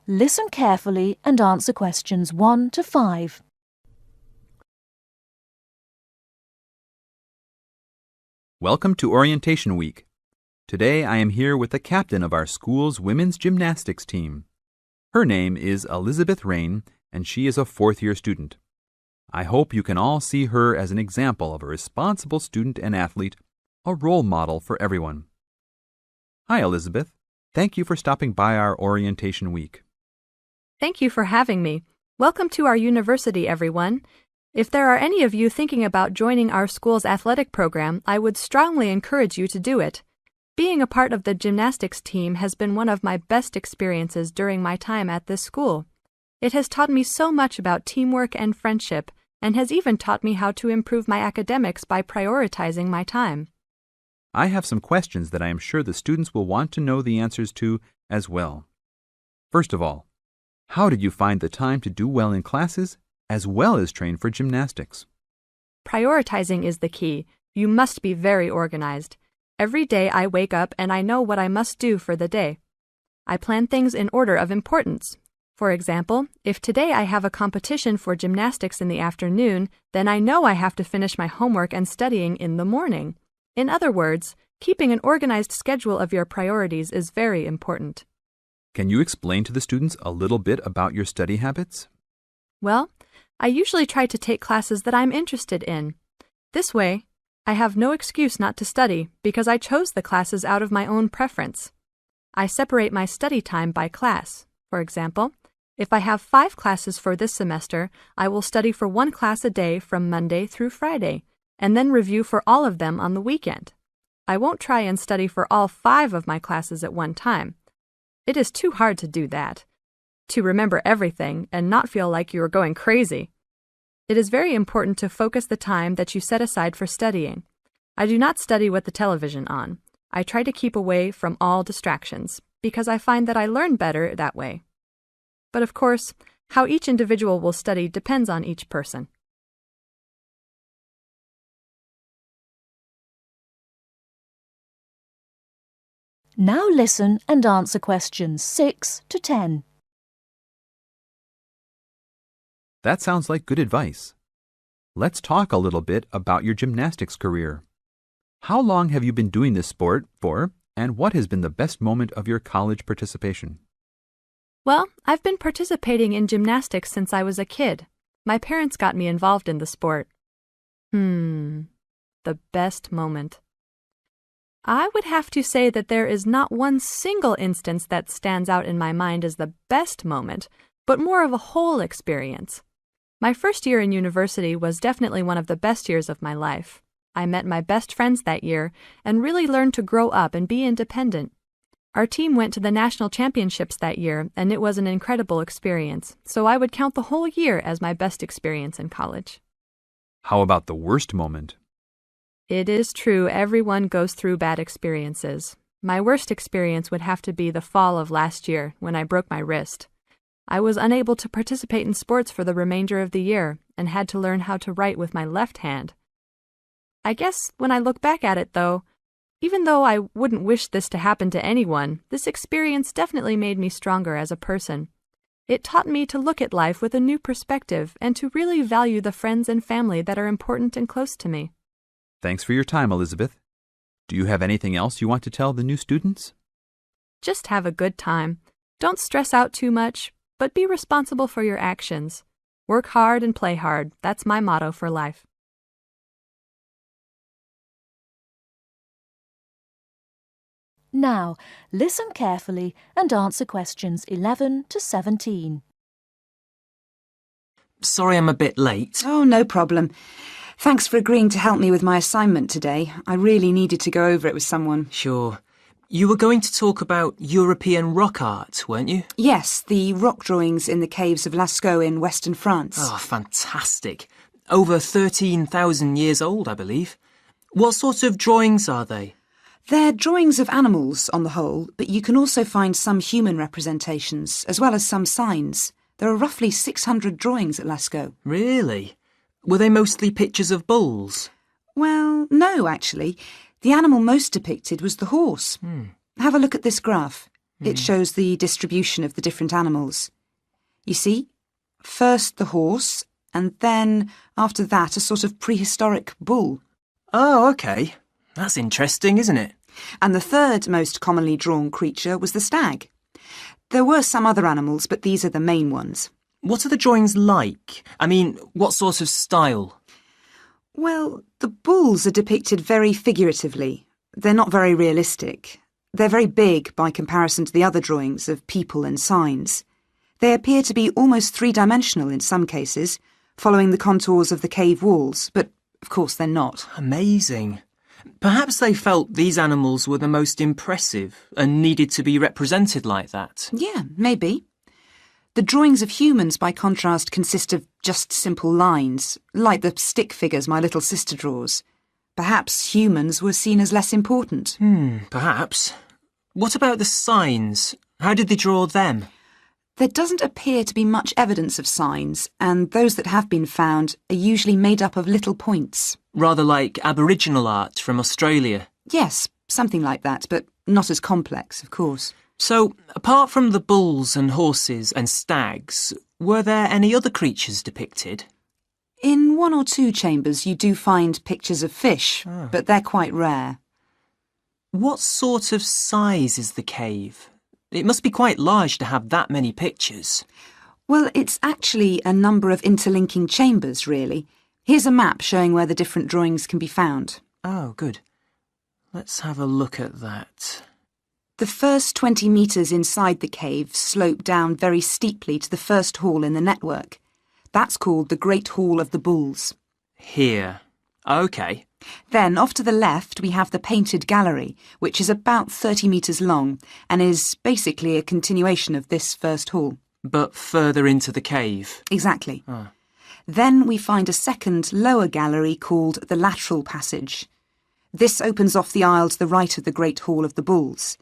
listen carefully and answer questions 1 to 5. Welcome to Orientation Week. Today I am here with the captain of our school's women's gymnastics team. Her name is Elizabeth Rain, and she is a fourth-year student. I hope you can all see her as an example of a responsible student and athlete, a role model for everyone. Hi, Elizabeth. Thank you for stopping by our Orientation Week. Thank you for having me. Welcome to our university, everyone. If there are any of you thinking about joining our school's athletic program, I would strongly encourage you to do it. Being a part of the gymnastics team has been one of my best experiences during my time at this school. It has taught me so much about teamwork and friendship, and has even taught me how to improve my academics by prioritizing my time. I have some questions that I am sure the students will want to know the answers to as well. First of all, how did you find the time to do well in classes as well as train for gymnastics? Prioritizing is the key. You must be very organized. Every day I wake up and I know what I must do for the day. I plan things in order of importance. For example, if today I have a competition for gymnastics in the afternoon, then I know I have to finish my homework and studying in the morning. In other words, keeping an organized schedule of your priorities is very important. Can you explain to the students a little bit about your study habits? Well, I usually try to take classes that I'm interested in. This way, I have no excuse not to study because I chose the classes out of my own preference. I separate my study time by class. For example, if I have 5 classes for this semester, I will study for 1 class a day from Monday through Friday, and then review for all of them on the weekend. I won't try and study for all 5 of my classes at one time. It is too hard to do that, to remember everything and not feel like you are going crazy. It is very important to focus the time that you set aside for studying. I do not study with the television on. I try to keep away from all distractions because I find that I learn better that way. But of course, how each individual will study depends on each person. Now listen and answer questions 6 to 10. That sounds like good advice. Let's talk a little bit about your gymnastics career. How long have you been doing this sport for, and what has been the best moment of your college participation? Well, I've been participating in gymnastics since I was a kid. My parents got me involved in the sport. The best moment. I would have to say that there is not one single instance that stands out in my mind as the best moment, but more of a whole experience. My first year in university was definitely one of the best years of my life. I met my best friends that year and really learned to grow up and be independent. Our team went to the national championships that year, and it was an incredible experience, so I would count the whole year as my best experience in college. How about the worst moment? It is true everyone goes through bad experiences. My worst experience would have to be the fall of last year when I broke my wrist. I was unable to participate in sports for the remainder of the year and had to learn how to write with my left hand. I guess when I look back at it, though, even though I wouldn't wish this to happen to anyone, this experience definitely made me stronger as a person. It taught me to look at life with a new perspective and to really value the friends and family that are important and close to me. Thanks for your time, Elizabeth. Do you have anything else you want to tell the new students? Just have a good time. Don't stress out too much, but be responsible for your actions. Work hard and play hard. That's my motto for life. Now, listen carefully and answer questions 11 to 17. Sorry I'm a bit late. Oh, no problem. Thanks for agreeing to help me with my assignment today. I really needed to go over it with someone. Sure. You were going to talk about European rock art, weren't you? Yes, the rock drawings in the caves of Lascaux in western France. Oh, fantastic. Over 13,000 years old, I believe. What sort of drawings are they? They're drawings of animals on the whole, but you can also find some human representations, as well as some signs. There are roughly 600 drawings at Lascaux. Really? Were they mostly pictures of bulls? Well, no, actually. The animal most depicted was the horse. Have a look at this graph. It shows the distribution of the different animals. You see, first the horse, and then, after that, a sort of prehistoric bull. Oh, OK. That's interesting, isn't it? And the third most commonly drawn creature was the stag. There were some other animals, but these are the main ones. What are the drawings like? I mean, what sort of style? Well, the bulls are depicted very figuratively. They're not very realistic. They're very big by comparison to the other drawings of people and signs. They appear to be almost three-dimensional in some cases, following the contours of the cave walls, but of course they're not. Amazing. Perhaps they felt these animals were the most impressive and needed to be represented like that. Yeah, maybe. The drawings of humans, by contrast, consist of just simple lines, like the stick figures my little sister draws. Perhaps humans were seen as less important. Perhaps. What about the signs? How did they draw them? There doesn't appear to be much evidence of signs, and those that have been found are usually made up of little points. Rather like Aboriginal art from Australia. Yes, something like that, but not as complex, of course. So, apart from the bulls and horses and stags, were there any other creatures depicted? In one or two chambers you do find pictures of fish, but they're quite rare. What sort of size is the cave? It must be quite large to have that many pictures. Well, it's actually a number of interlinking chambers, really. Here's a map showing where the different drawings can be found. Oh, good. Let's have a look at that. The first 20 metres inside the cave slope down very steeply to the first hall in the network. That's called the Great Hall of the Bulls. Here. OK. Then, off to the left, we have the Painted Gallery, which is about 30 metres long and is basically a continuation of this first hall. But further into the cave. Exactly. Then we find a second, lower gallery called the Lateral Passage. This opens off the aisle to the right of the Great Hall of the Bulls.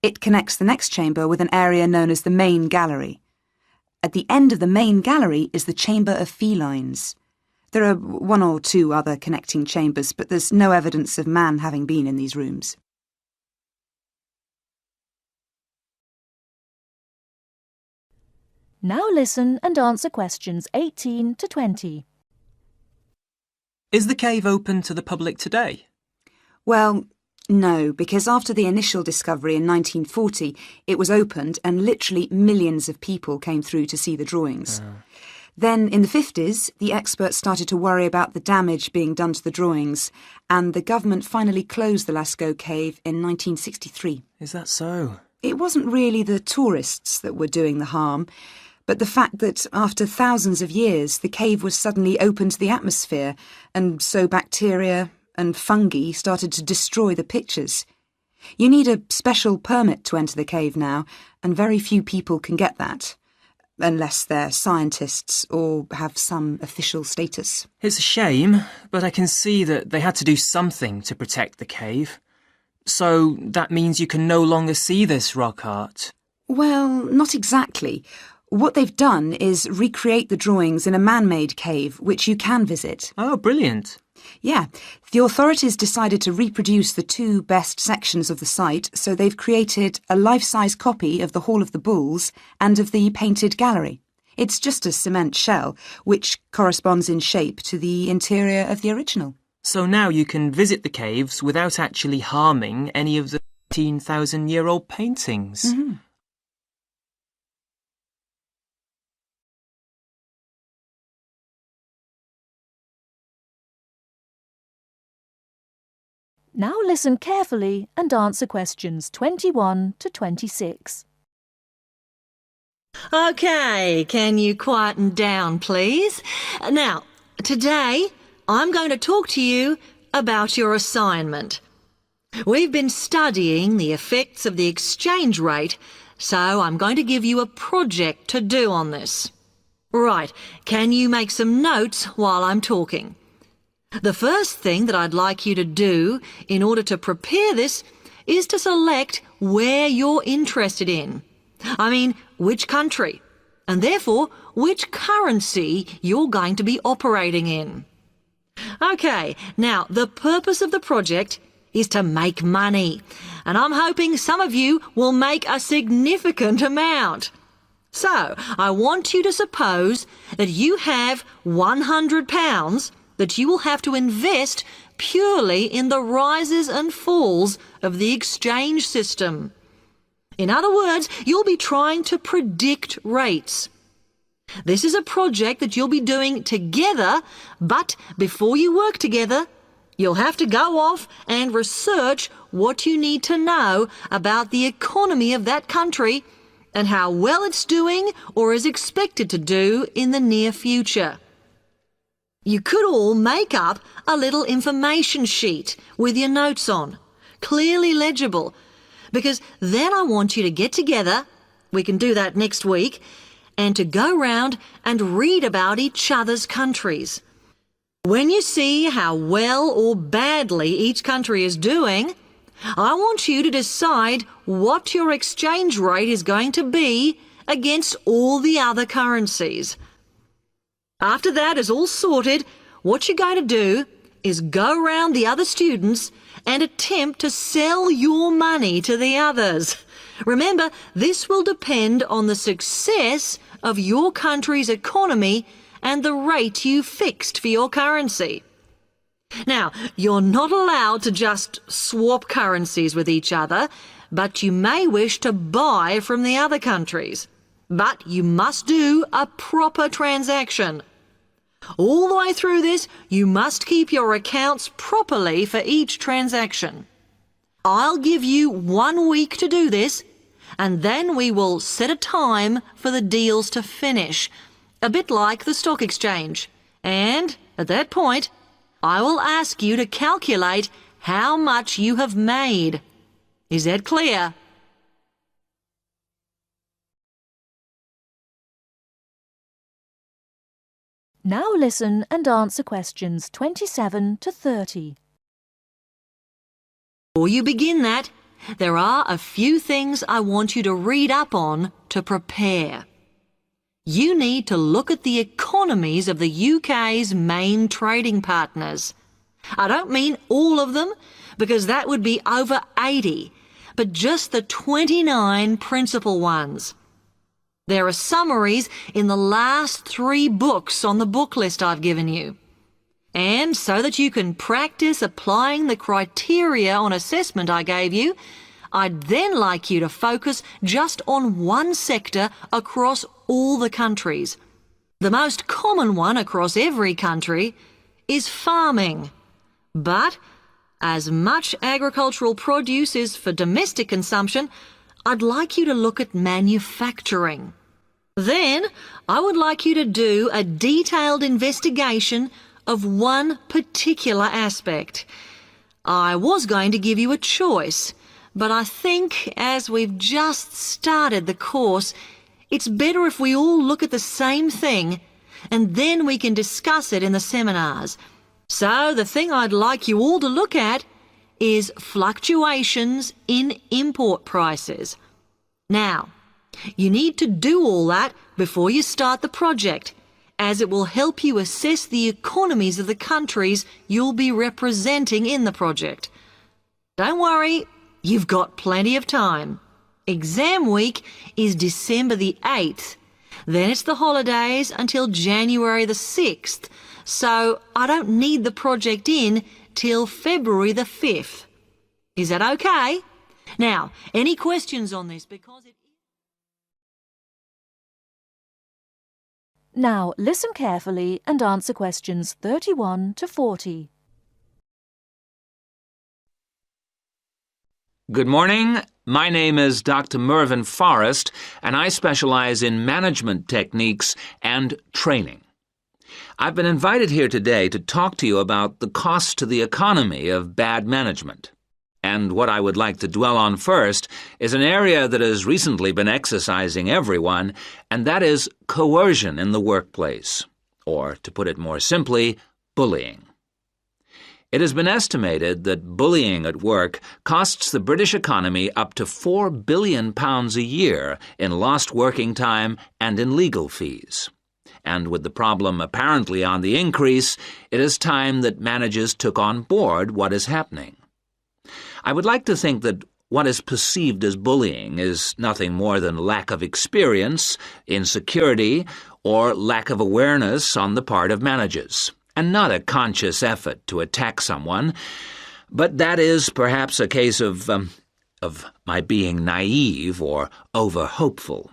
It connects the next chamber with an area known as the Main Gallery. At the end of the Main Gallery is the Chamber of Felines. There are one or two other connecting chambers, but there's no evidence of man having been in these rooms. Now listen and answer questions 18 to 20. Is the cave open to the public today? Well, no, because after the initial discovery in 1940, it was opened and literally millions of people came through to see the drawings. Then, in the 50s, the experts started to worry about the damage being done to the drawings, and the government finally closed the Lascaux cave in 1963. Is that so? It wasn't really the tourists that were doing the harm, but the fact that after thousands of years, the cave was suddenly open to the atmosphere, and so bacteria and fungi started to destroy the pictures. You need a special permit to enter the cave now, and very few people can get that. Unless they're scientists or have some official status. It's a shame, but I can see that they had to do something to protect the cave. So that means you can no longer see this rock art. Well, not exactly. What they've done is recreate the drawings in a man-made cave, which you can visit. Oh, brilliant. Yeah, the authorities decided to reproduce the two best sections of the site, so they've created a life-size copy of the Hall of the Bulls and of the Painted Gallery. It's just a cement shell, which corresponds in shape to the interior of the original. So now you can visit the caves without actually harming any of the 13,000-year-old paintings. Now listen carefully and answer questions 21 to 26. OK, can you quieten down, please? Now, today I'm going to talk to you about your assignment. We've been studying the effects of the exchange rate, so I'm going to give you a project to do on this. Right, can you make some notes while I'm talking? The first thing that I'd like you to do in order to prepare this is to select where you're interested in. I mean, which country, and therefore which currency you're going to be operating in. OK, now the purpose of the project is to make money, and I'm hoping some of you will make a significant amount. So, I want you to suppose that you have £100 that you will have to invest purely in the rises and falls of the exchange system. In other words, you'll be trying to predict rates. This is a project that you'll be doing together, but before you work together, you'll have to go off and research what you need to know about the economy of that country and how well it's doing or is expected to do in the near future. You could all make up a little information sheet with your notes on, clearly legible, because then I want you to get together, we can do that next week, and to go round and read about each other's countries. When you see how well or badly each country is doing, I want you to decide what your exchange rate is going to be against all the other currencies. After that is all sorted, what you're going to do is go round the other students and attempt to sell your money to the others. Remember, this will depend on the success of your country's economy and the rate you fixed for your currency. Now, you're not allowed to just swap currencies with each other, but you may wish to buy from the other countries. But you must do a proper transaction. All the way through this, you must keep your accounts properly for each transaction. I'll give you 1 week to do this, and then we will set a time for the deals to finish, a bit like the stock exchange. And at that point, I will ask you to calculate how much you have made. Is that clear? Now listen and answer questions 27 to 30. Before you begin that, there are a few things I want you to read up on to prepare. You need to look at the economies of the UK's main trading partners. I don't mean all of them, because that would be over 80, but just the 29 principal ones. There are summaries in the last 3 books on the book list I've given you. And so that you can practice applying the criteria on assessment I gave you, I'd then like you to focus just on one sector across all the countries. The most common one across every country is farming. But as much agricultural produce is for domestic consumption, I'd like you to look at manufacturing. Then I would like you to do a detailed investigation of one particular aspect. I was going to give you a choice, but I think as we've just started the course, it's better if we all look at the same thing and then we can discuss it in the seminars. So the thing I'd like you all to look at is fluctuations in import prices. Now, you need to do all that before you start the project, as it will help you assess the economies of the countries you'll be representing in the project. Don't worry, you've got plenty of time. Exam week is December the 8th. Then it's the holidays until January the 6th, so I don't need the project in till February the 5th. Is that okay? Now, any questions on this? Now listen carefully and answer questions 31 to 40. Good morning. My name is Dr. Mervyn Forrest, and I specialize in management techniques and training. I've been invited here today to talk to you about the cost to the economy of bad management. And what I would like to dwell on first is an area that has recently been exercising everyone, and that is coercion in the workplace, or, to put it more simply, bullying. It has been estimated that bullying at work costs the British economy up to £4 billion a year in lost working time and in legal fees. And with the problem apparently on the increase, it is time that managers took on board what is happening. I would like to think that what is perceived as bullying is nothing more than lack of experience, insecurity, or lack of awareness on the part of managers, and not a conscious effort to attack someone. But that is perhaps a case of my being naive or over-hopeful.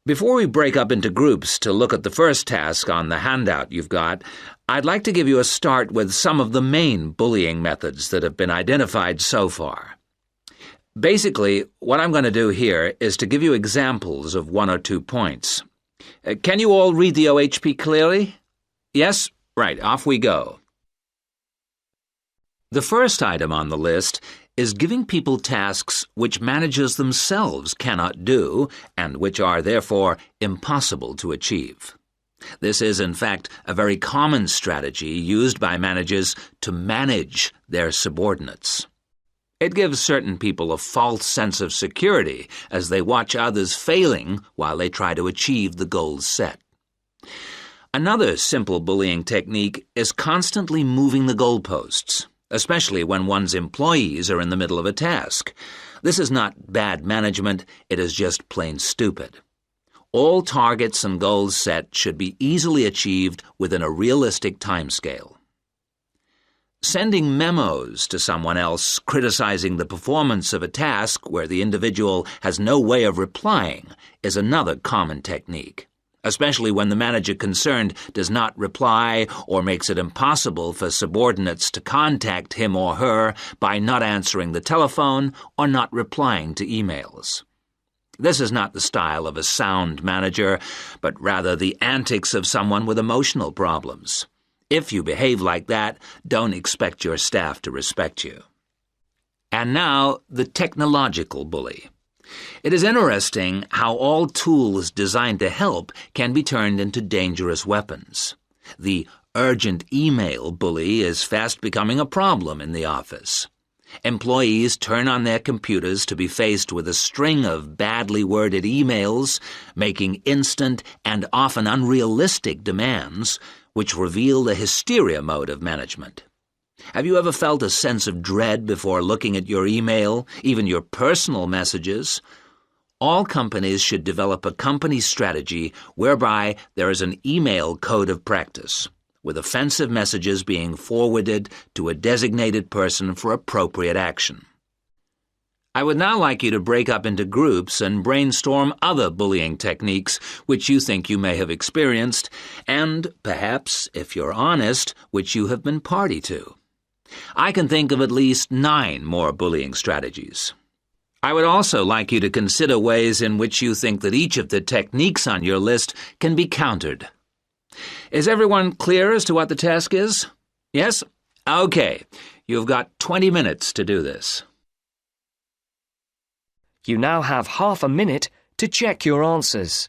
Before we break up into groups to look at the first task on the handout you've got, I'd like to give you a start with some of the main bullying methods that have been identified so far. Basically, what I'm going to do here is to give you examples of 1 or 2 points. Can you all read the OHP clearly? Yes? Right, off we go. The first item on the list is giving people tasks which managers themselves cannot do and which are therefore impossible to achieve. This is, in fact, a very common strategy used by managers to manage their subordinates. It gives certain people a false sense of security as they watch others failing while they try to achieve the goals set. Another simple bullying technique is constantly moving the goalposts, especially when one's employees are in the middle of a task. This is not bad management, it is just plain stupid. All targets and goals set should be easily achieved within a realistic timescale. Sending memos to someone else criticizing the performance of a task where the individual has no way of replying is another common technique, especially when the manager concerned does not reply or makes it impossible for subordinates to contact him or her by not answering the telephone or not replying to emails. This is not the style of a sound manager, but rather the antics of someone with emotional problems. If you behave like that, don't expect your staff to respect you. And now, the technological bully. It is interesting how all tools designed to help can be turned into dangerous weapons. The urgent email bully is fast becoming a problem in the office. Employees turn on their computers to be faced with a string of badly worded emails, making instant and often unrealistic demands, which reveal the hysteria mode of management. Have you ever felt a sense of dread before looking at your email, even your personal messages? All companies should develop a company strategy whereby there is an email code of practice, with offensive messages being forwarded to a designated person for appropriate action. I would now like you to break up into groups and brainstorm other bullying techniques which you think you may have experienced, and perhaps, if you're honest, which you have been party to. I can think of at least 9 more bullying strategies. I would also like you to consider ways in which you think that each of the techniques on your list can be countered. Is everyone clear as to what the task is? Yes? Okay. You've got 20 minutes to do this. You now have half a minute to check your answers.